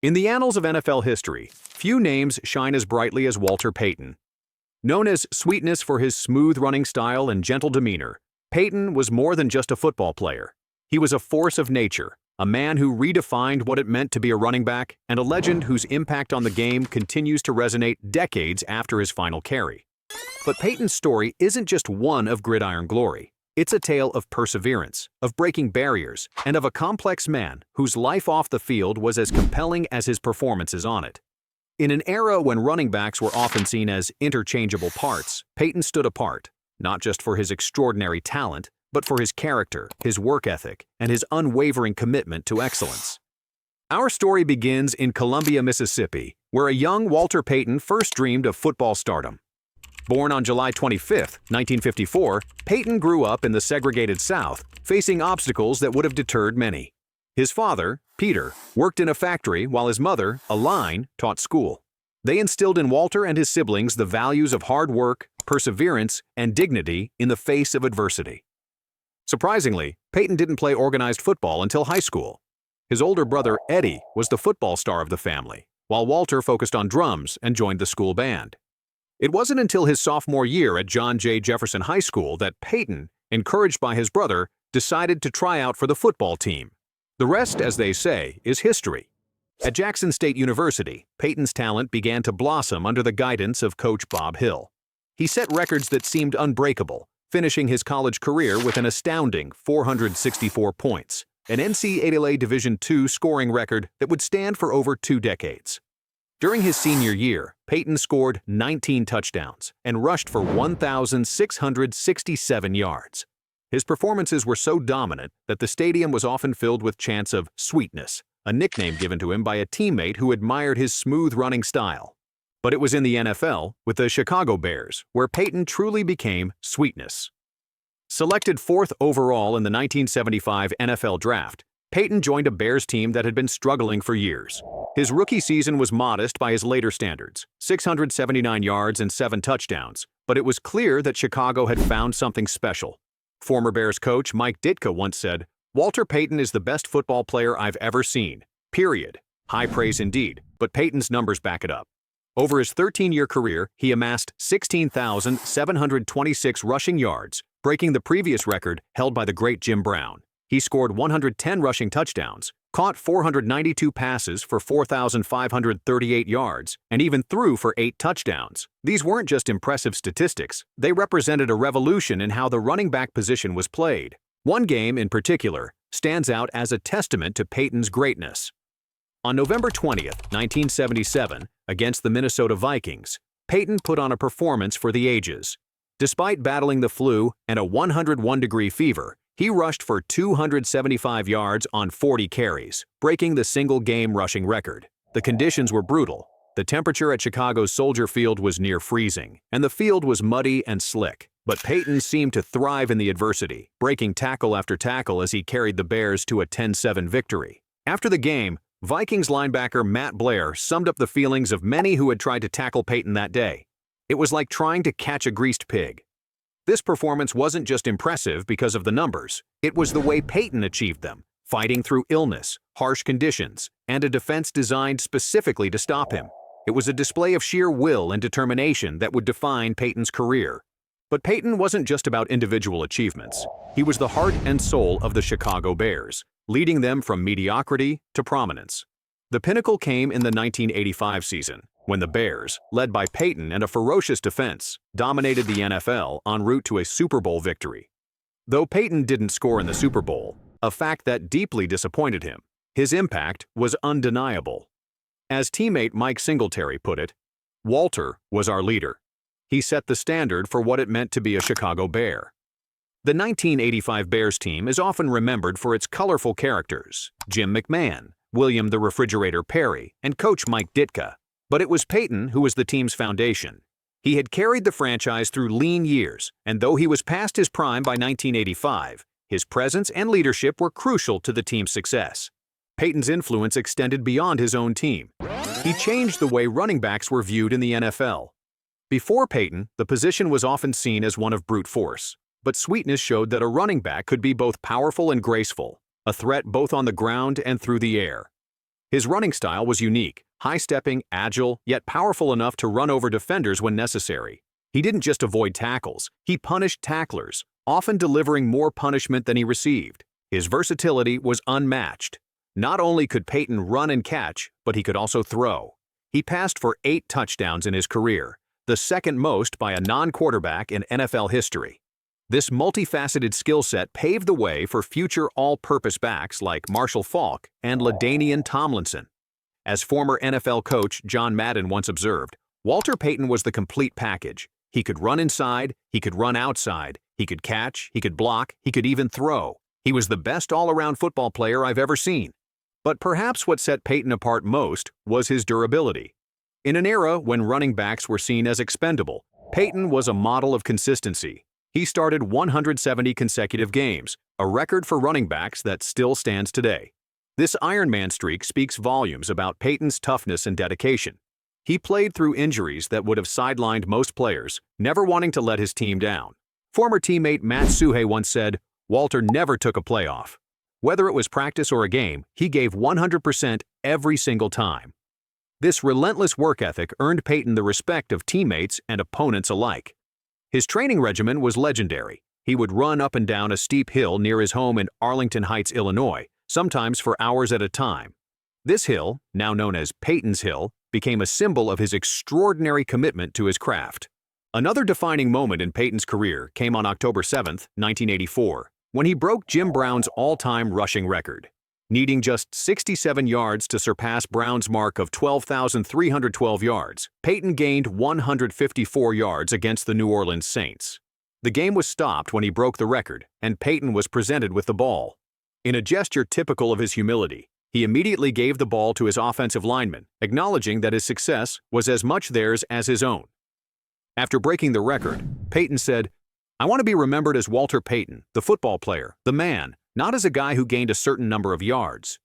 In the annals of NFL history, few names shine as brightly as Walter Payton. Known as sweetness for his smooth-running style and gentle demeanor, Payton was more than just a football player. He was a force of nature, a man who redefined what it meant to be a running back, and a legend whose impact on the game continues to resonate decades after his final carry. But Payton's story isn't just one of gridiron glory. It's a tale of perseverance, of breaking barriers, and of a complex man whose life off the field was as compelling as his performances on it. In an era when running backs were often seen as interchangeable parts, Payton stood apart, not just for his extraordinary talent, but for his character, his work ethic, and his unwavering commitment to excellence. Our story begins in Columbia, Mississippi, where a young Walter Payton first dreamed of football stardom. Born on July 25, 1954, Payton grew up in the segregated South, facing obstacles that would have deterred many. His father, Peter, worked in a factory while his mother, Aline, taught school. They instilled in Walter and his siblings the values of hard work, perseverance, and dignity in the face of adversity. Surprisingly, Payton didn't play organized football until high school. His older brother, Eddie, was the football star of the family, while Walter focused on drums and joined the school band. It wasn't until his sophomore year at John J. Jefferson High School that Payton, encouraged by his brother, decided to try out for the football team. The rest, as they say, is history. At Jackson State University, Payton's talent began to blossom under the guidance of Coach Bob Hill. He set records that seemed unbreakable, finishing his college career with an astounding 464 points, an NCAA Division II scoring record that would stand for over 2 decades. During his senior year, Payton scored 19 touchdowns and rushed for 1,667 yards. His performances were so dominant that the stadium was often filled with chants of "sweetness," a nickname given to him by a teammate who admired his smooth-running style. But it was in the NFL, with the Chicago Bears, where Payton truly became sweetness. Selected 4th overall in the 1975 NFL Draft, Payton joined a Bears team that had been struggling for years. His rookie season was modest by his later standards, 679 yards and 7 touchdowns, but it was clear that Chicago had found something special. Former Bears coach Mike Ditka once said, "Walter Payton is the best football player I've ever seen, period." High praise indeed, but Payton's numbers back it up. Over his 13-year career, he amassed 16,726 rushing yards, breaking the previous record held by the great Jim Brown. He scored 110 rushing touchdowns, caught 492 passes for 4,538 yards, and even threw for 8 touchdowns. These weren't just impressive statistics, they represented a revolution in how the running back position was played. One game in particular stands out as a testament to Payton's greatness. On November 20th, 1977, against the Minnesota Vikings, Payton put on a performance for the ages. Despite battling the flu and a 101-degree fever, he rushed for 275 yards on 40 carries, breaking the single-game rushing record. The conditions were brutal. The temperature at Chicago's Soldier Field was near freezing, and the field was muddy and slick. But Payton seemed to thrive in the adversity, breaking tackle after tackle as he carried the Bears to a 10-7 victory. After the game, Vikings linebacker Matt Blair summed up the feelings of many who had tried to tackle Payton that day. It was like trying to catch a greased pig. This performance wasn't just impressive because of the numbers. It was the way Payton achieved them, fighting through illness, harsh conditions, and a defense designed specifically to stop him. It was a display of sheer will and determination that would define Payton's career. But Payton wasn't just about individual achievements. He was the heart and soul of the Chicago Bears, leading them from mediocrity to prominence. The pinnacle came in the 1985 season, when the Bears, led by Payton and a ferocious defense, dominated the NFL en route to a Super Bowl victory. Though Payton didn't score in the Super Bowl, a fact that deeply disappointed him, his impact was undeniable. As teammate Mike Singletary put it, "Walter was our leader. He set the standard for what it meant to be a Chicago Bear." The 1985 Bears team is often remembered for its colorful characters, Jim McMahon, William the Refrigerator Perry, and Coach Mike Ditka. But it was Payton who was the team's foundation. He had carried the franchise through lean years, and though he was past his prime by 1985, his presence and leadership were crucial to the team's success. Payton's influence extended beyond his own team. He changed the way running backs were viewed in the NFL. Before Payton, the position was often seen as one of brute force, but sweetness showed that a running back could be both powerful and graceful, a threat both on the ground and through the air. His running style was unique, high-stepping, agile, yet powerful enough to run over defenders when necessary. He didn't just avoid tackles, he punished tacklers, often delivering more punishment than he received. His versatility was unmatched. Not only could Payton run and catch, but he could also throw. He passed for 8 touchdowns in his career, the second most by a non-quarterback in NFL history. This multifaceted skill set paved the way for future all-purpose backs like Marshall Faulk and LaDainian Tomlinson. As former NFL coach John Madden once observed, Walter Payton was the complete package. He could run inside, he could run outside, he could catch, he could block, he could even throw. He was the best all-around football player I've ever seen. But perhaps what set Payton apart most was his durability. In an era when running backs were seen as expendable, Payton was a model of consistency. He started 170 consecutive games, a record for running backs that still stands today. This Iron Man streak speaks volumes about Payton's toughness and dedication. He played through injuries that would have sidelined most players, never wanting to let his team down. Former teammate Matt Suhey once said, "Walter never took a playoff. Whether it was practice or a game, he gave 100% every single time." This relentless work ethic earned Payton the respect of teammates and opponents alike. His training regimen was legendary. He would run up and down a steep hill near his home in Arlington Heights, Illinois, sometimes for hours at a time. This hill, now known as Payton's Hill, became a symbol of his extraordinary commitment to his craft. Another defining moment in Payton's career came on October 7, 1984, when he broke Jim Brown's all-time rushing record. Needing just 67 yards to surpass Brown's mark of 12,312 yards, Payton gained 154 yards against the New Orleans Saints. The game was stopped when he broke the record, and Payton was presented with the ball. In a gesture typical of his humility, he immediately gave the ball to his offensive lineman, acknowledging that his success was as much theirs as his own. After breaking the record, Payton said, "I want to be remembered as Walter Payton, the football player, the man, not as a guy who gained a certain number of yards."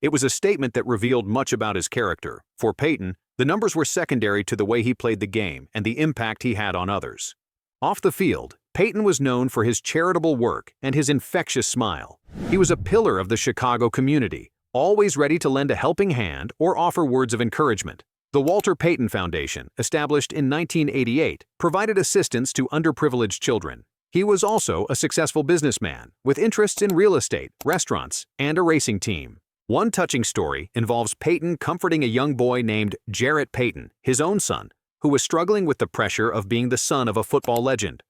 It was a statement that revealed much about his character. For Payton, the numbers were secondary to the way he played the game and the impact he had on others. Off the field, Payton was known for his charitable work and his infectious smile. He was a pillar of the Chicago community, always ready to lend a helping hand or offer words of encouragement. The Walter Payton Foundation, established in 1988, provided assistance to underprivileged children. He was also a successful businessman, with interests in real estate, restaurants, and a racing team. One touching story involves Payton comforting a young boy named Jarrett Payton, his own son, who was struggling with the pressure of being the son of a football legend.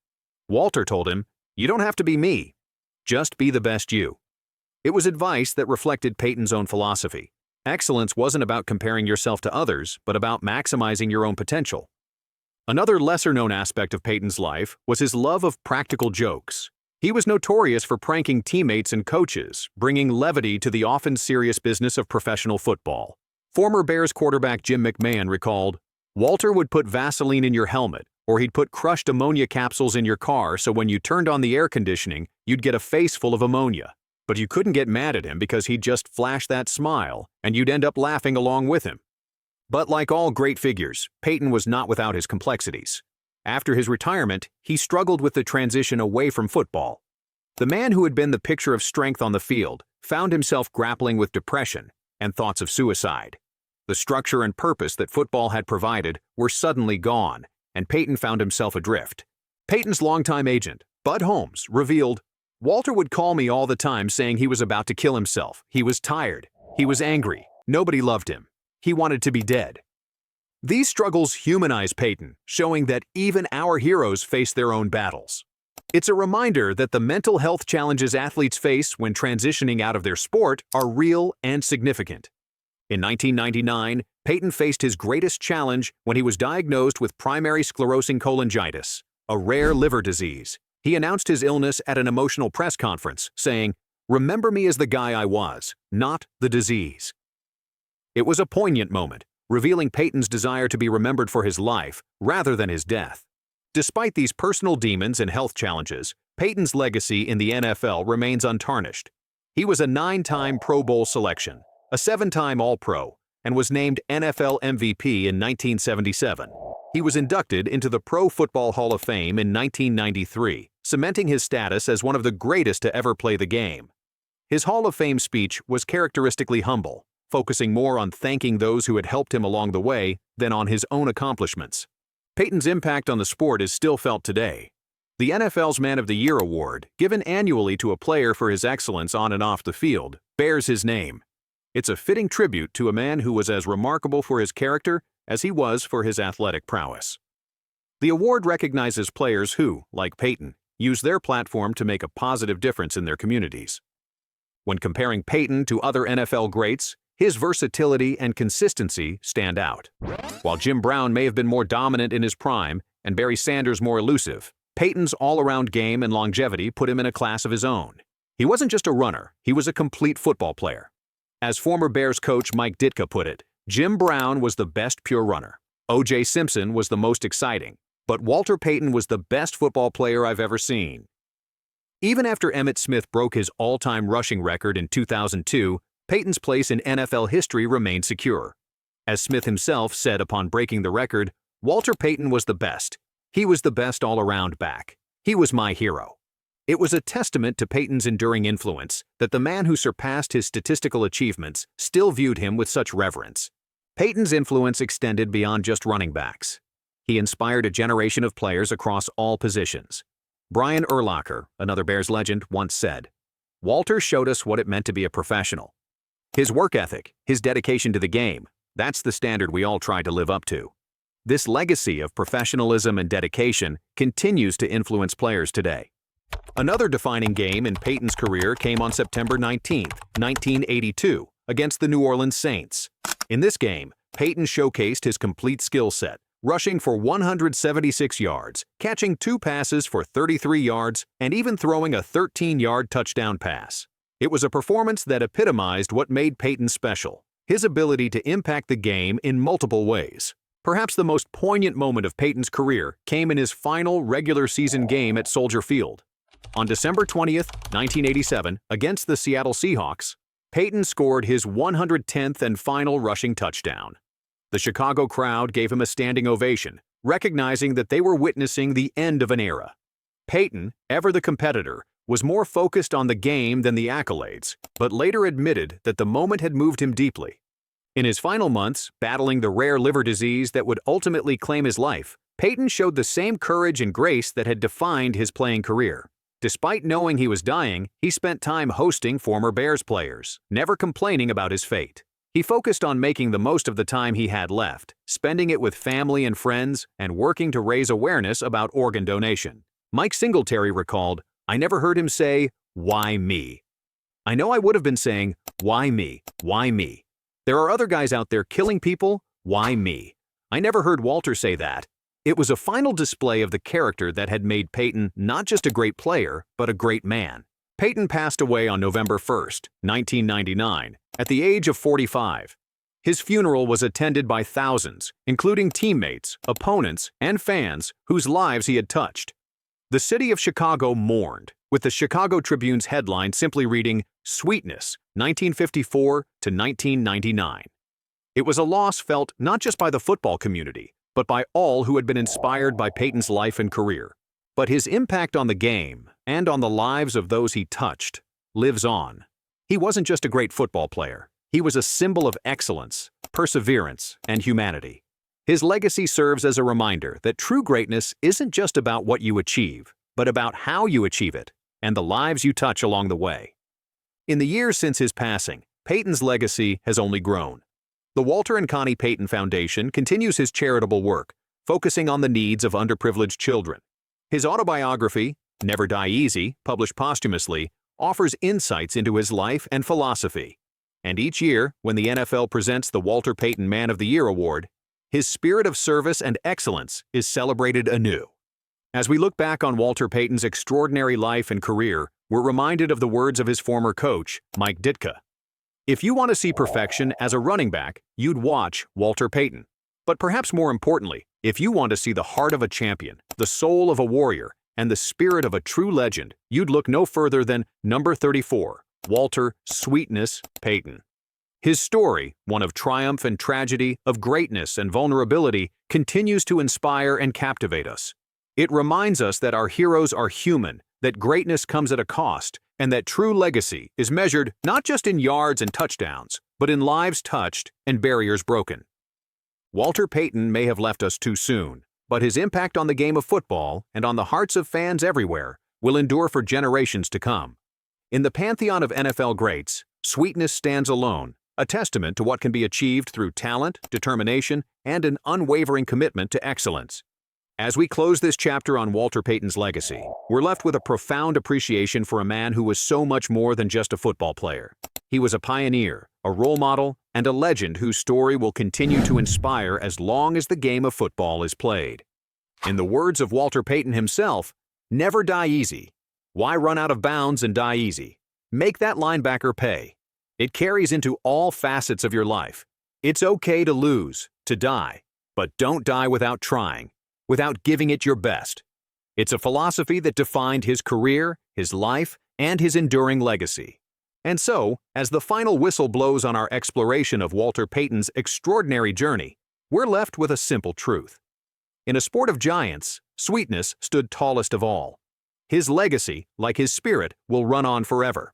Walter told him, "You don't have to be me. Just be the best you." It was advice that reflected Payton's own philosophy. Excellence wasn't about comparing yourself to others, but about maximizing your own potential. Another lesser-known aspect of Payton's life was his love of practical jokes. He was notorious for pranking teammates and coaches, bringing levity to the often serious business of professional football. Former Bears quarterback Jim McMahon recalled, "Walter would put Vaseline in your helmet, or he'd put crushed ammonia capsules in your car so when you turned on the air conditioning, you'd get a face full of ammonia. But you couldn't get mad at him because he'd just flash that smile, and you'd end up laughing along with him." But like all great figures, Payton was not without his complexities. After his retirement, he struggled with the transition away from football. The man who had been the picture of strength on the field found himself grappling with depression and thoughts of suicide. The structure and purpose that football had provided were suddenly gone, and Payton found himself adrift. Payton's longtime agent, Bud Holmes, revealed, "Walter would call me all the time saying he was about to kill himself. He was tired. He was angry. Nobody loved him. He wanted to be dead." These struggles humanize Payton, showing that even our heroes face their own battles. It's a reminder that the mental health challenges athletes face when transitioning out of their sport are real and significant. In 1999, Payton faced his greatest challenge when he was diagnosed with primary sclerosing cholangitis, a rare liver disease. He announced his illness at an emotional press conference, saying, "Remember me as the guy I was, not the disease." It was a poignant moment, revealing Payton's desire to be remembered for his life rather than his death. Despite these personal demons and health challenges, Payton's legacy in the NFL remains untarnished. He was a 9-time Pro Bowl selection, a 7-time All-Pro, and was named NFL MVP in 1977. He was inducted into the Pro Football Hall of Fame in 1993, cementing his status as one of the greatest to ever play the game. His Hall of Fame speech was characteristically humble, focusing more on thanking those who had helped him along the way than on his own accomplishments. Payton's impact on the sport is still felt today. The NFL's Man of the Year award, given annually to a player for his excellence on and off the field, bears his name. It's a fitting tribute to a man who was as remarkable for his character as he was for his athletic prowess. The award recognizes players who, like Payton, use their platform to make a positive difference in their communities. When comparing Payton to other NFL greats, his versatility and consistency stand out. While Jim Brown may have been more dominant in his prime and Barry Sanders more elusive, Payton's all-around game and longevity put him in a class of his own. He wasn't just a runner, he was a complete football player. As former Bears coach Mike Ditka put it, Jim Brown was the best pure runner. O.J. Simpson was the most exciting, but Walter Payton was the best football player I've ever seen. Even after Emmitt Smith broke his all-time rushing record in 2002, Payton's place in NFL history remained secure. As Smith himself said upon breaking the record, Walter Payton was the best. He was the best all-around back. He was my hero. It was a testament to Payton's enduring influence that the man who surpassed his statistical achievements still viewed him with such reverence. Payton's influence extended beyond just running backs. He inspired a generation of players across all positions. Brian Urlacher, another Bears legend, once said, "Walter showed us what it meant to be a professional. His work ethic, his dedication to the game, that's the standard we all try to live up to." This legacy of professionalism and dedication continues to influence players today. Another defining game in Payton's career came on September 19, 1982, against the New Orleans Saints. In this game, Payton showcased his complete skill set, rushing for 176 yards, catching 2 passes for 33 yards, and even throwing a 13-yard touchdown pass. It was a performance that epitomized what made Payton special, his ability to impact the game in multiple ways. Perhaps the most poignant moment of Payton's career came in his final regular season game at Soldier Field. On December 20, 1987, against the Seattle Seahawks, Payton scored his 110th and final rushing touchdown. The Chicago crowd gave him a standing ovation, recognizing that they were witnessing the end of an era. Payton, ever the competitor, was more focused on the game than the accolades, but later admitted that the moment had moved him deeply. In his final months, battling the rare liver disease that would ultimately claim his life, Payton showed the same courage and grace that had defined his playing career. Despite knowing he was dying, he spent time hosting former Bears players, never complaining about his fate. He focused on making the most of the time he had left, spending it with family and friends, and working to raise awareness about organ donation. Mike Singletary recalled, "I never heard him say, 'Why me?' I know I would have been saying, 'Why me? Why me?' There are other guys out there killing people, why me? I never heard Walter say that." It was a final display of the character that had made Payton not just a great player, but a great man. Payton passed away on November 1, 1999, at the age of 45. His funeral was attended by thousands, including teammates, opponents, and fans whose lives he had touched. The city of Chicago mourned, with the Chicago Tribune's headline simply reading, "Sweetness, 1954 to 1999. It was a loss felt not just by the football community, but by all who had been inspired by Payton's life and career. But his impact on the game, and on the lives of those he touched, lives on. He wasn't just a great football player. He was a symbol of excellence, perseverance, and humanity. His legacy serves as a reminder that true greatness isn't just about what you achieve, but about how you achieve it, and the lives you touch along the way. In the years since his passing, Payton's legacy has only grown. The Walter and Connie Payton Foundation continues his charitable work, focusing on the needs of underprivileged children. His autobiography, Never Die Easy, published posthumously, offers insights into his life and philosophy. And each year, when the NFL presents the Walter Payton Man of the Year Award, his spirit of service and excellence is celebrated anew. As we look back on Walter Payton's extraordinary life and career, we're reminded of the words of his former coach, Mike Ditka. "If you want to see perfection as a running back, you'd watch Walter Payton. But perhaps more importantly, if you want to see the heart of a champion, the soul of a warrior, and the spirit of a true legend, you'd look no further than number 34, Walter Sweetness Payton." His story, one of triumph and tragedy, of greatness and vulnerability, continues to inspire and captivate us. It reminds us that our heroes are human, that greatness comes at a cost, and that true legacy is measured not just in yards and touchdowns, but in lives touched and barriers broken. Walter Payton may have left us too soon, but his impact on the game of football and on the hearts of fans everywhere will endure for generations to come. In the pantheon of NFL greats, sweetness stands alone, a testament to what can be achieved through talent, determination, and an unwavering commitment to excellence. As we close this chapter on Walter Payton's legacy, we're left with a profound appreciation for a man who was so much more than just a football player. He was a pioneer, a role model, and a legend whose story will continue to inspire as long as the game of football is played. In the words of Walter Payton himself, "Never die easy. Why run out of bounds and die easy? Make that linebacker pay." It carries into all facets of your life. It's okay to lose, to die, but don't die without trying, without giving it your best. It's a philosophy that defined his career, his life, and his enduring legacy. And so, as the final whistle blows on our exploration of Walter Payton's extraordinary journey, we're left with a simple truth. In a sport of giants, sweetness stood tallest of all. His legacy, like his spirit, will run on forever.